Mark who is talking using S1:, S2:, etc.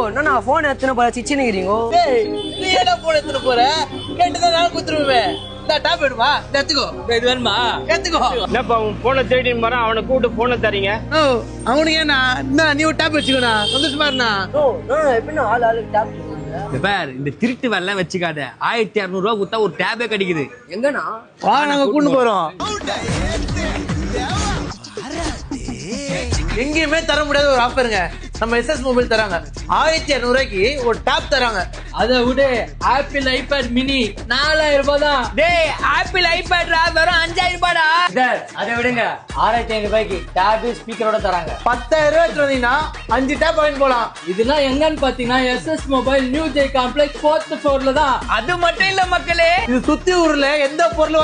S1: என்னண்ணா போன் எத்தனை போற சிச்சினுக்கிறீங்க?
S2: நீ என்ன போன் எடுத்துட்டு போற? கேட்டுதான் நான் குத்துருவேன். இந்த டாப் வேணுமா? எடுத்துக்கோ.
S3: இது வேணுமா?
S2: எடுத்துக்கோ.
S4: என்னப்பா உன் போனை தேடின்னு போறான், அவனை கூப்பிட்டு போனை தரீங்க?
S2: அவனுக்கு ஏன்னா நீ ஒரு டாப் வச்சுக்கோண்ணா, சந்தோஷமா இருந்தா.
S1: எப்படின்னா ஆளுக்கு டேப்
S3: பார், இந்த திருட்டு வேலை வச்சுக்காத. 1600 ரூபா கொடுத்தா ஒரு டேபே கிடைக்குது.
S1: எங்கண்ணா?
S2: வா, நாங்க கூட்டு போறோம். எங்கேயுமே தர முடியாத ஒரு ஆஃபருங்க. நம்ம SS மொபைல் தராங்க 1200 ரூபாய்க்கு ஒரு டாப் தராங்க.
S3: அதை விட ஆப்பிள் ஐபேட் மினி 4000 ரூபாய் தான். டேய், ஆப்பிள் ஐபேட் வெறும் 5000 ரூபாடா.
S1: அதை விடுங்க, 6500 ரூபாய்க்கு டேப் ஸ்பீக்கரோட தராங்க.
S2: 10,000 ரூபாய் வந்தீங்கன்னா 5 டாப் வாங்கி போலாம்.
S3: இதெல்லாம் எங்கன்னு பாத்தீங்கன்னா SS mobile new J complex 4th floorல தான். அது மட்டும் இல்ல மக்களே,
S2: இது சுத்தி ஊர்ல எந்த பொருள்